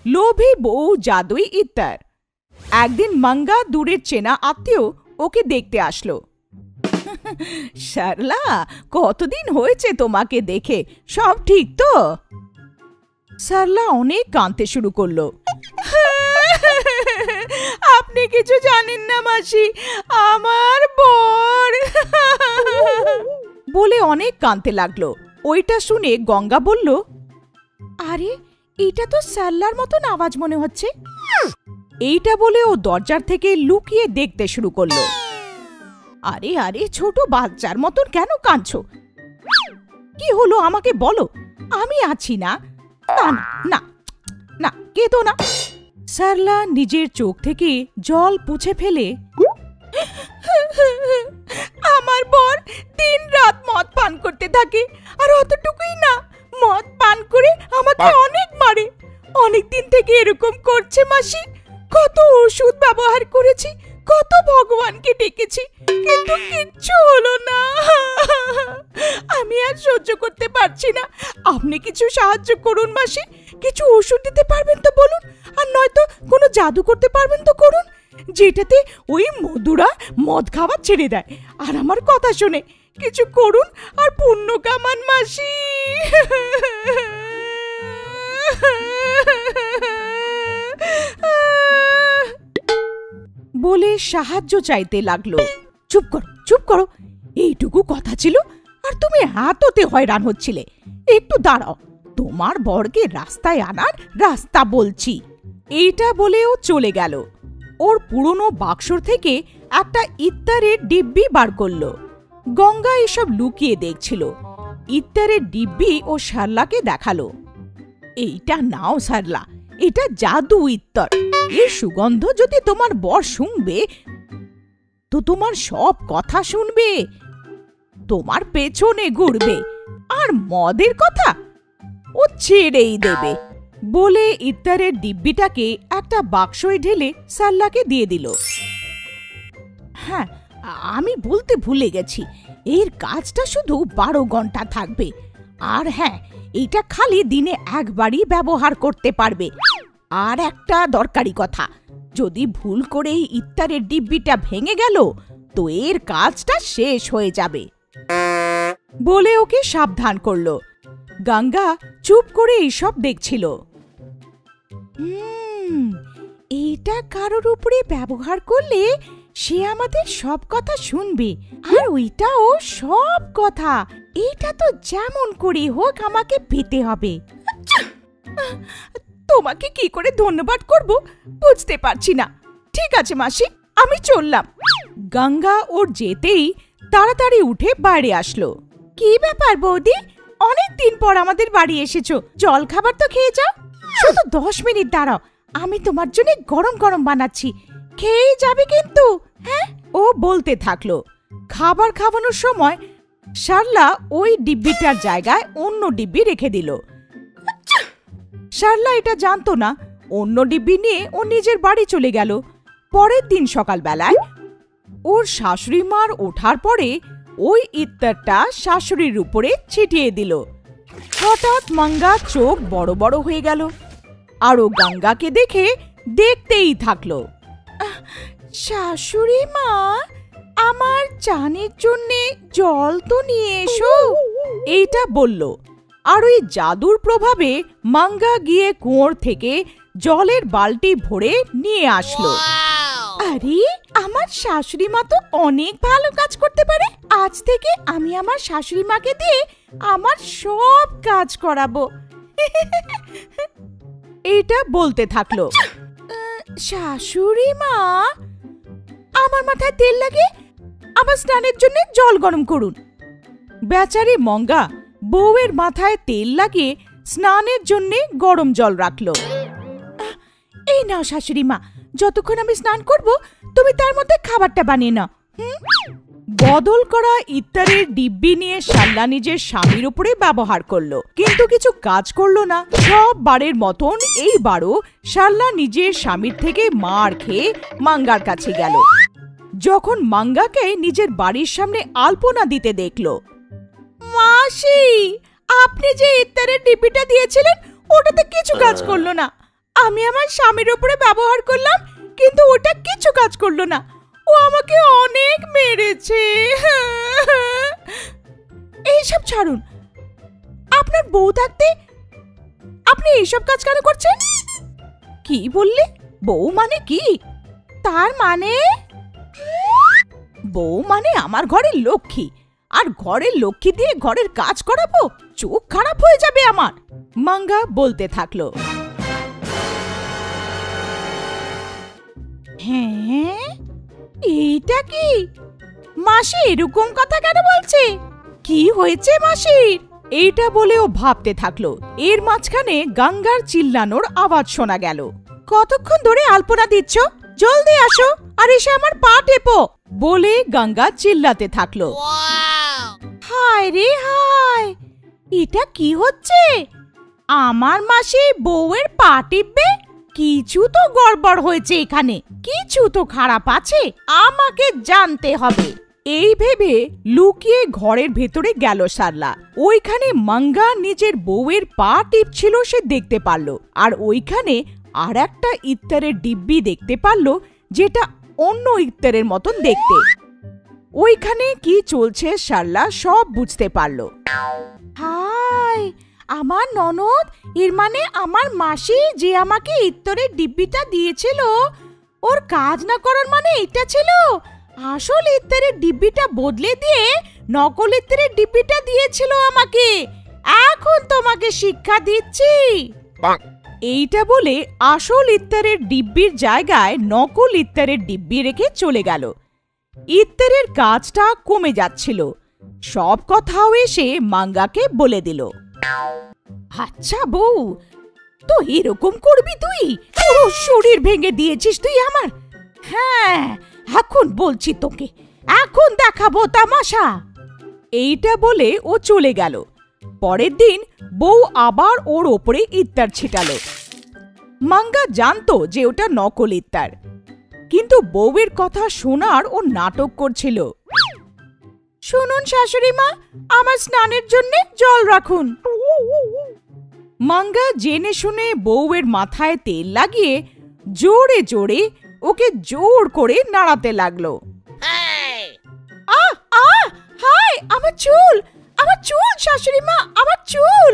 লোভী বউ জাদুই ইত্তার। একদিন মাঙ্গা দূরের চেনা আত্মীয় ওকে দেখতে আসলো। সরলা, কতদিন হয়েছে তোমাকে দেখে, সব ঠিক তো? সরলা অনেক কাঁদতে শুরু করলো। আপনি কিছু জানেন না মাসি, আমার বর বলে অনেক কাঁদতে লাগলো। ওইটা শুনে গঙ্গা বলল, আরে এটা তো সরলার মতন আওয়াজ মনে হচ্ছে। এইটা বলে ও দরজার থেকে লুকিয়ে দেখতে শুরু করলো। আরে আরে, ছোট বাচ্চার মতন কেন কাঁদছো? কি হলো আমাকে বলো, আমি আছি না। না না না, কেঁদো না। সরলা নিজের চোখ থেকে জল পুছে ফেলে, আমার বর দিন রাত মদ পান করতে থাকে, আর অতটুকুই না, মদ পান করে আমাকে অনেক মারে। অনেক দিন থেকে এরকম করছে মাসি। কত ওষুধ ব্যবহার করেছি, কত ভগবানকে ডেকেছি, কিন্তু কিচ্ছু হলো না। আমি আর সহ্য করতে পারছি না। আপনি কিছু সাহায্য করুন মাসি। কিছু ওষুধ দিতে পারবেন তো বলুন, আর নয়তো কোনো জাদু করতে পারবেন তো করুন, যেটাতে ওই মধুরা মদ খাওয়া ছেড়ে দেয় আর আমার কথা শোনে। কিছু করুন আর পুণ্য কামান মাসি। বলে সাহায্য চাইতে লাগলো। চুপ করো, চুপ করো, এইটুকু কথা ছিল আর তুমি এততে হয়রান হচ্ছিলে। একটু দাঁড়াও, তোমার বরকে রাস্তায় আনার রাস্তা বলছি। এইটা বলেও চলে গেল। ওর পুরনো বাক্সর থেকে একটা ইত্তারের ডিব্বি বার করলো। গঙ্গা এসব লুকিয়ে দেখছিল। ইত্তারের ডিব্বি ও সরলাকে দেখালো। এইটা নাও সরলা, এটা জাদু ইত্তর। এর সুগন্ধ যদি তোমার বর শুনবে তো তোমার সব কথা শুনবে, তোমার পেছনে ঘুরবে, আর মদের কথা ও ছেড়েই দেবে। বলে ইত্তারের ডিব্বিটাকে একটা বাক্সয় ঢেলে সরলাকে দিয়ে দিল। হ্যাঁ, আমি বলতে ভুলে গেছি, এর কাজটা শুধু 12 ঘন্টা থাকবে। আর হ্যাঁ, এটা খালি দিনে একবারই ব্যবহার করতে পারবে। আর একটা দরকারি কথা, যদি ভুল করে ইত্তারের ডিব্বিটা ভেঙে গেল তো এর কাজটা শেষ হয়ে যাবে। বলে ওকে সাবধান করল। গঙ্গা চুপ করে এইসব দেখছিল। এইটা কারোর উপরে ব্যবহার করলে সে আমাদের সব কথা শুনবে, আর ওইটাও সব কথা। এইটা তো যেমন করে হোক আমাকে পেতে হবে। তোমাকে কি করে ধন্যবাদ করব বুঝতে পারছি না। ঠিক আছে মাসি, আমি চললাম। গঙ্গা ওর যেতেই তাড়াতাড়ি উঠে বাইরে আসলো। কি ব্যাপার বৌদি, অনেক দিন পর আমাদের বাড়ি এসেছো, জল খাবার তো খেয়ে যাও। শুধু 10 মিনিট দাঁড়াও, আমি তোমার জন্য গরম গরম বানাচ্ছি, খেয়ে যাবে কিন্তু। হ্যাঁ, ও বলতে থাকলো। খাবার খাওয়ানোর সময় সরলা ওই ডিব্বিটার জায়গায় অন্য ডিব্বি রেখে দিল। সরলা এটা জানতো না। অন্য ডিব্বি নিয়ে ও নিজের বাড়ি চলে গেল। পরের দিন সকালবেলায় ওর শাশুড়ি মার ওঠার পরে ওই ইত্তারটা শাশুড়ির উপরে ছিটিয়ে দিল। হঠাৎ মাঙ্গা চোখ বড় বড় হয়ে গেল, আর ও গঙ্গাকে দেখে দেখতেই থাকলো। শাশুড়ি মা, আমার চানের জন্যে জল তো নিয়ে এসো, এইটা বলল। আর ওই জাদুর প্রভাবে মাঙ্গা গিয়ে কুয়োর থেকে জলের বালতি ভরে নিয়ে আসলো। আরে, আমার শাশুড়ি মা তো অনেক ভালো কাজ করতে পারে। আজ থেকে আমি আমার শাশুড়ি মাকে দিয়ে আমার সব কাজ করাবো। এইটা বলতে থাকলো। শাশুড়ি মা, আমার মাথায় তেল লাগে আমার স্নানের জন্য জল গরম করুন। বেচারি মঙ্গা বউয়ের মাথায় তেল লাগিয়ে স্নানের জন্য গরম জল রাখলো। এই নাও শাশুড়ি মা, যতক্ষণ আমি স্নান করব তুমি তার মধ্যে খাবারটা বানিয়ে নাও। বদল করা ইত্তারের ডিব্বি নিয়ে সরলা নিজের স্বামীর উপরে ব্যবহার করলো, কিন্তু কিছু কাজ করলো না। সব বারের মতন এইবারও সরলা নিজের স্বামীর থেকে মার খেয়ে মাঙ্গার কাছে গেল। যখন মাঙ্গাকে নিজের বাড়ির সামনে আলপনা দিতে দেখলো। মাসি, আপনি যে ইত্তারের ডিব্বিটা দিয়েছিলেন ওটাতে কিছু কাজ করলো না। আমি আমার স্বামীর উপরে ব্যবহার করলাম, কিন্তু ওটা কিছু কাজ করলো না। ও আমাকে অনেক মেরেছে। এইসব ছাড়ুন, আপনার বউ থাকতে আপনি এইসব কাজ কেন করছেন? কি বললে? বউ মানে কি? তার মানে বউ মানে আমার ঘরের লক্ষ্মী, আর ঘরের লক্ষ্মী দিয়ে ঘরের কাজ করাবো? চোখ খারাপ হয়ে যাবে আমার। মাঙ্গা বলতে থাকলো। হ্যাঁ, এইটা কি? মাসি এরকম কথা কেন বলছে? কি হয়েছে মাসির? এইটা বলেও ভাবতে থাকলো। এর মাঝখানে গঙ্গার চিল্লানোর আওয়াজ শোনা গেল। কতক্ষণ ধরে আলপনা দিচ্ছ? জলদি আসো আর এসে আমার পা টেপো, বলে গঙ্গা চিল্লাতে থাকলো। হায় রে হায়, এটা কি হচ্ছে? আমার মাসি বউয়ের পা টিপবে? কিছু তো গড়বড় হয়েছে এখানে, কিছু তো খারাপ আছে, আমাকে জানতে হবে। এই ভেবে লুকিয়ে ঘরের ভেতরে গেল সারলা। ওইখানে মাঙ্গা নিজের বউয়ের পা টিপছিল সে দেখতে পারল, আর ওইখানে আর একটা ইত্তারের ডিব্বি দেখতে পারল, যেটা অন্য ইত্তারের মতন দেখতে। ওইখানে কি চলছে সারলা সব বুঝতে পারল। হায়, আমার ননদ, এর মানে আমার মাসি যে আমাকে ইত্তরের ডিব্বিটা দিয়েছিল, ওর কাজ না করার মানে এটা ছিল। আসল ইত্তরের ডিব্বিটা বদলে দিয়ে নকল ইত্তরের ডিব্বিটা দিয়েছিল আমাকে। এখন তোমাকে শিক্ষা দিচ্ছি। এইটা বলে আসল ইত্তরের ডিব্বির জায়গায় নকল ইত্তরের ডিব্বি রেখে চলে গেল। ইত্তরের কাজটা কমে যাচ্ছিল। সব কথাও এসে মাঙ্গাকে বলে দিল। আচ্ছা বউ, তো এরকম করবি তুই? পুরো শরীর ভেঙে দিয়েছিস তুই আমার। হ্যাঁ, এখন বলছি তোকে, এখন দেখাবো তামাশা। এইটা বলে ও চলে গেল। পরের দিন বউ আবার ওর ওপরে ইত্তার ছিটালো। মাঙ্গা জানতো যে ওটা নকল ইত্তার, কিন্তু বউয়ের কথা শোনার ও নাটক করছিল। শুনুন শাশুড়ি মা, আমার স্নানের জন্য জল রাখুন। মাঙ্গা জেনে শুনে বউয়ের মাথায় তেল লাগিয়ে জোরে জোরে ওকে জোর করে নাড়াতে লাগলো। হায়, আমার চুল, আমার চুল শাশুড়ি মা, আমার চুল।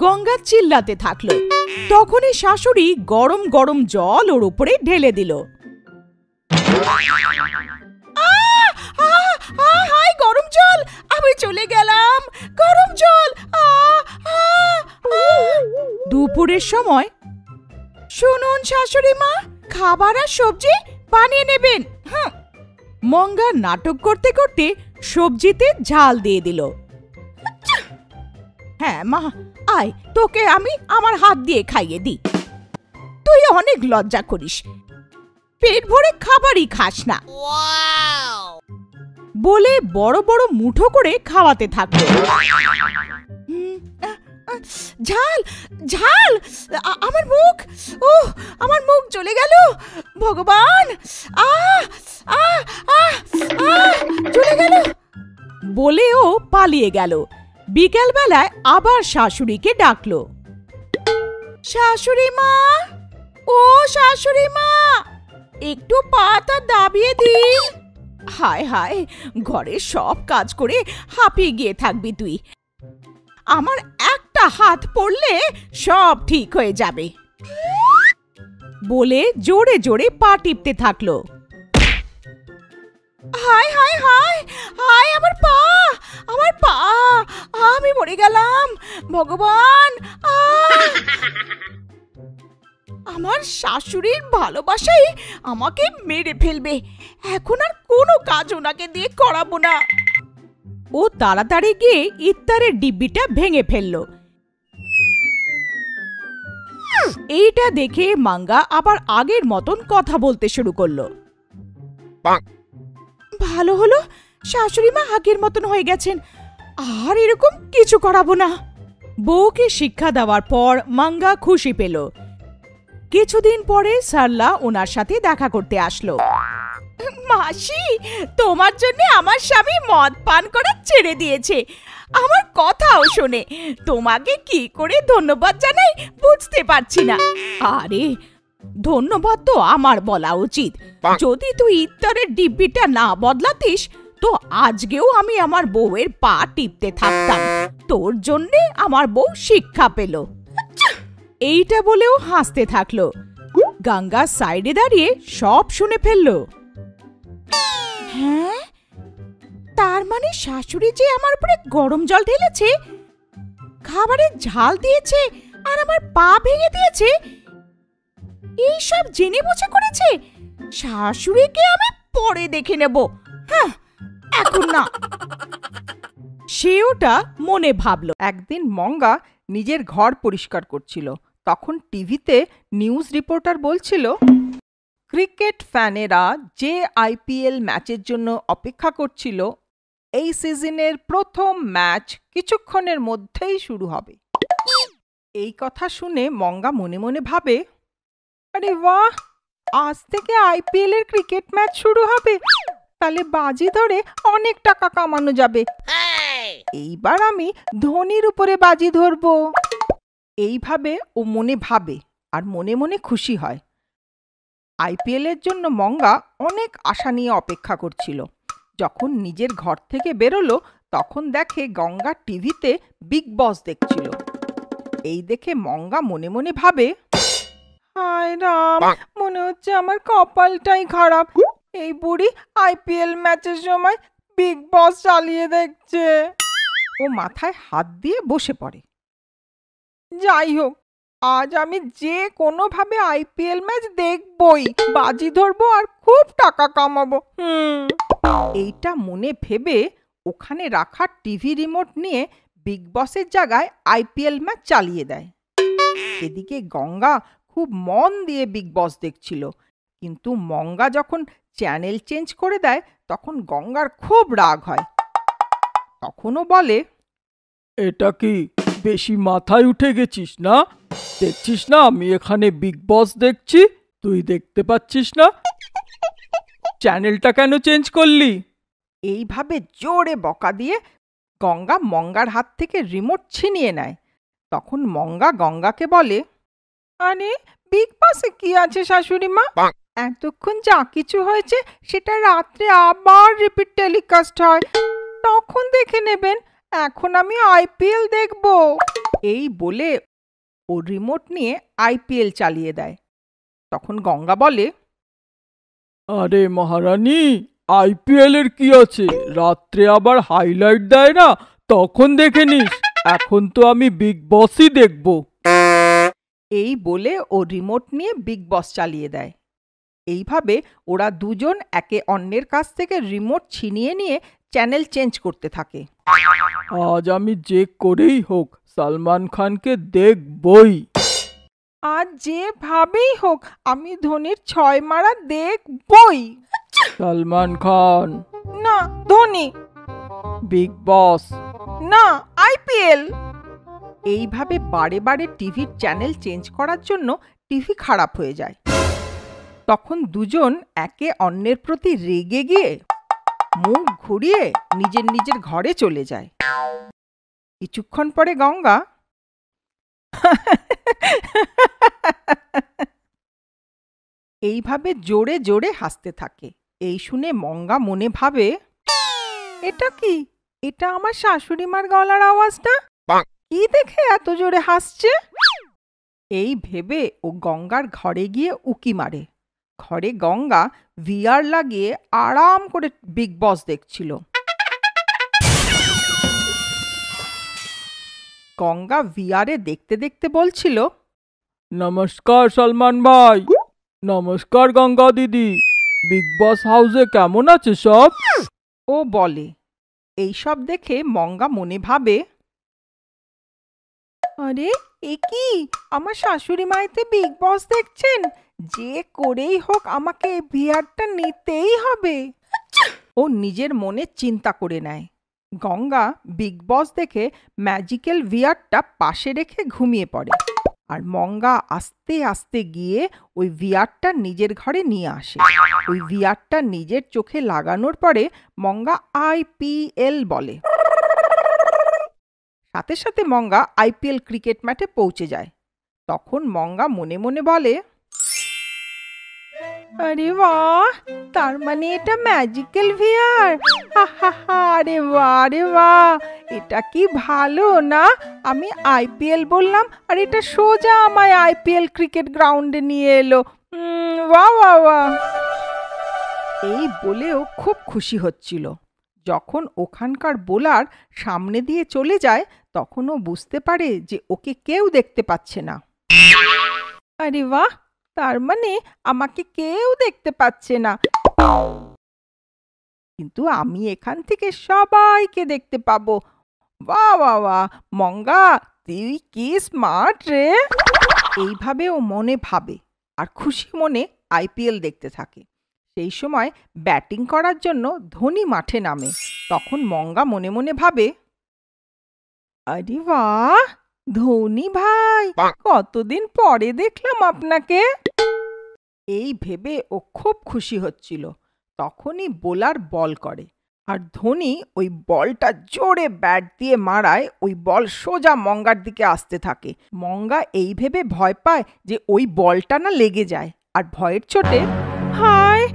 গঙ্গা চিল্লাতে থাকলো। তখনই শাশুড়ি গরম গরম জল ওর উপরে ঢেলে দিল। হায়, গরম জল, আমি চলে গেলাম, গরম জল। দুপুরের সময়, শুনুন শাশুড়ি মা, খাবার আর সবজি বানিয়ে নেবেন। মঙ্গা নাটক করতে করতে সবজিতে ঝাল দিয়ে দিল। হ্যাঁ মা, আয়, তোকে আমি আমার হাত দিয়ে খাইয়ে দিই। তুই অনেক লজ্জা করিস, পেট ভরে খাবারই খাস না, বলে বড় বড় মুঠো করে খাওয়াতে থাকলো। ঝাল ঝাল, আমার মুখ, ও আমার মুখ জ্বলে গেল, ভগবান, জ্বলে গেল, বলে ও পালিয়ে গেল। বিকেল বেলায় আবার শাশুড়িকে ডাকলো। শাশুড়ি মা, ও শাশুড়ি মা, একটু পাতা দাবিয়ে দিন। হায় হায়, ঘরের সব কাজ করে হাঁপিয়ে গিয়ে থাকবি তুই। আমার একটা হাত পড়লে সব ঠিক হয়ে যাবে, বলে জোরে জোরে পা টিপতে থাকলো। হায় হায় হায় হায়, আমার পা, আমার পা, আমি মরে গেলাম, ভগবান। আমার শাশুড়ির ভালোবাসাই আমাকে মেরে ফেলবে, এখন আর কোনো কাজ ওনাকে দিয়ে করাবো না। ও তাড়াতাড়ি গিয়ে ইত্তারের ডিব্বিটা ভেঙে ফেলল। এইটা দেখে মাঙ্গা আবার আগের মতন কথা বলতে শুরু করলো। ভালো হলো, শাশুড়ি মা আগের মতন হয়ে গেছেন, আর এরকম কিছু করাবো না। বউকে শিক্ষা দেওয়ার পর মাঙ্গা খুশি পেল। কিছুদিন পরে সারলা ওনার সাথে দেখা করতে আসলো। মাসি, তোমার জন্য আমার স্বামী মদ পান করা ছেড়ে দিয়েছে, আমার কথাও শোনে। তোমাকে কি করে ধন্যবাদ জানাই বুঝতে পারছি না। আরে ধন্যবাদ তো আমার বলা উচিত। যদি তুই ইত্তরের ডিব্বিটা না বদলাতিস তো আজকেও আমি আমার বউয়ের পা টিপতে থাকতাম। তোর জন্যে আমার বউ শিক্ষা পেল। এইটা বলেও হাসতে থাকলো। গঙ্গা সাইডে দাঁড়িয়ে সব শুনে ফেলল। হ্যাঁ, তার মানে শাশুড়ি যে আমার উপরে গরম জল ঢেলেছে, খাবারের ঝাল দিয়েছে আর আমার পা ভেঙে দিয়েছে, এইসব জেনে বুঝে করেছে। শাশুড়িকে আমি পরে দেখে নেব। হ্যাঁ, এখন না। সে ওটা মনে ভাবল। একদিন মঙ্গা নিজের ঘর পরিষ্কার করছিল। তখন টিভিতে নিউজ রিপোর্টার বলছিল, ক্রিকেট ফ্যানেরা যে আইপিএল ম্যাচের জন্য অপেক্ষা করছিল, এই সিজনের প্রথম ম্যাচ কিছুক্ষণের মধ্যেই শুরু হবে। এই কথা শুনে মঙ্গা মনে মনে ভাবে, আরে বাহ, আজ থেকে আইপিএল এর ক্রিকেট ম্যাচ শুরু হবে, তাহলে বাজি ধরে অনেক টাকা কামানো যাবে। এইবার আমি ধোনির উপরে বাজি ধরবো। এইভাবে ও মনে ভাবে আর মনে মনে খুশি হয়। আইপিএল এর জন্য মঙ্গা অনেক আশা নিয়ে অপেক্ষা করছিল। যখন নিজের ঘর থেকে বেরোলো তখন দেখে গঙ্গা টিভিতে বিগ বস দেখছিল। এই দেখে মঙ্গা মনে মনে ভাবে, হায় রাম, মনে হচ্ছে আমার কপালটাই খারাপ। এই বুড়ি আইপিএল ম্যাচের সময় বিগ বস চালিয়ে দেখছে। ও মাথায় হাত দিয়ে বসে পড়ে। যাই হোক, আজ আমি যে কোনোভাবে আইপিএল ম্যাচ দেখবই, বাজি ধরবো আর খুব টাকা কামাবো। এইটা মনে ভেবে ওখানে রাখা টিভি রিমোট নিয়ে বিগ বসের জায়গায় আইপিএল ম্যাচ চালিয়ে দেয়। এদিকে গঙ্গা খুব মন দিয়ে বিগ বস দেখছিল। কিন্তু মঙ্গা যখন চ্যানেল চেঞ্জ করে দেয় তখন গঙ্গার খুব রাগ হয়। তখনও বলে, এটা কি বেশি মাথায় উঠে গেছিস না? দেখছিস না আমি এখানে বিগ বস দেখছি, তুই দেখতে পাচ্ছিস না? চ্যানেলটা কেন চেঞ্জ করলি? এইভাবে জোরে বকা দিয়ে গঙ্গা মঙ্গার হাত থেকে রিমোট ছিনিয়ে নেয়। তখন মঙ্গা গঙ্গাকে বলে, আরে বিগ বসে কি আছে শাশুড়ি মা? এতক্ষণ যা কিছু হয়েছে সেটা রাত্রে আবার রিপিট টেলিকাস্ট হয়, তখন দেখে নেবেন। এখন আমি আইপিএল দেখব। এই বলে ও রিমোট নিয়ে আইপিএল চালিয়ে দেয়। তখন গঙ্গা বলে, আরে মহারানী, আইপিএল এর কি আছে? রাত্রে আবার হাইলাইট দেয় না, তখন দেখে নিস। এখন তো আমি বিগ বসই দেখব। এই বলে ও রিমোট নিয়ে বিগ বস চালিয়ে দেয়। এইভাবে ওরা দুজন একে অন্যের কাছ থেকে রিমোট ছিনিয়ে নিয়ে চ্যানেল চেঞ্জ করতে থাকে। আজ আমি যে করেই হোক সালমান খানকে দেখবই। আজ যেভাবেই হোক আমি ধোনির 6 মারা দেখবই। সালমান খান না, ধোনি। বিগ বস না, আইপিএল। এইভাবে বারে বারে টিভির চ্যানেল চেঞ্জ করার জন্য টিভি খারাপ হয়ে যায়। তখন দুজন একে অন্যের প্রতি রেগে গিয়ে মুখ ঘুরিয়ে নিজের নিজের ঘরে চলে যায়। কিছুক্ষণ পরে গঙ্গা এইভাবে জোরে জোরে হাসতে থাকে। এই শুনে মঙ্গা মনে ভাবে, এটা কি? এটা আমার শাশুড়ি মার গলার আওয়াজ না? কি দেখে এত জোরে হাসছে? এই ভেবে ও গঙ্গার ঘরে গিয়ে উকি মারে। ঘরে গঙ্গা ভিআর লাগিয়ে আরাম করে বিগ বস দেখছিল। গঙ্গা ভিআরে দেখতে দেখতে বলছিল, নমস্কার সালমান ভাই। নমস্কার গঙ্গা দিদি। বিগ বস হাউসে কেমন আছে সব? ও বলে। এইসব দেখে মঙ্গা মনে ভাবে, আরে এ কি, আমার শাশুড়ি মাইতে বিগ বস দেখছেন? যে করেই হোক আমাকে ভিআরটা নিতেই হবে। ও নিজের মনে চিন্তা করে নেয়। গঙ্গা বিগ বস দেখে ম্যাজিক্যাল ভিআরটা পাশে রেখে ঘুমিয়ে পড়ে। আর মঙ্গা আস্তে আস্তে গিয়ে ওই ভিআরটা নিজের ঘরে নিয়ে আসে। ওই ভিআরটা নিজের চোখে লাগানোর পরে মঙ্গা আইপিএল বলে। সাথে সাথে মঙ্গা আইপিএল ক্রিকেট মাঠে পৌঁছে যায়। তখন মঙ্গা মনে মনে বলে, আরে বাহ, তার মানে এটা ম্যাজিক্যাল ভিআর। আরে বাহ, আরে বাহ, এটা কি ভালো না? আমি আইপিএল বললাম আর এটা সোজা আমায় আইপিএল ক্রিকেট গ্রাউন্ডে নিয়ে এলো। বাহ বাহ বাহ। এই বলেও খুব খুশি হচ্ছিল। যখন ওখানকার বোলার সামনে দিয়ে চলে যায় তখন ও বুঝতে পারে যে ওকে কেউ দেখতে পাচ্ছে না। আরে বাহ, তার মানে আমাকে কেউ দেখতে পাচ্ছে না, কিন্তু আমি এখান থেকে সবাইকে দেখতে পাবো। বাহ বাহ বাহ, মঙ্গা তুই কি স্মার্ট রে। এইভাবে ও মনে ভাবে আর খুশি মনে আইপিএল দেখতে থাকে। সেই সময় ব্যাটিং করার জন্য ধোনি মাঠে নামে। তখন মঙ্গা মনে মনে ভাবে, আরে বাহ, ধোনি ভাই, কতদিন পরে দেখলাম আপনাকে। এই ভেবে ও খুব খুশি হচ্ছিল। তখনই বোলার বল করে আর ধোনি ওই বলটা জোরে ব্যাট দিয়ে মারায় ওই বল সোজা মঙ্গার দিকে আসতে থাকে। মঙ্গা এই ভেবে ভয় পায় যে ওই বলটা না লেগে যায়, আর ভয়ের চোটে হায়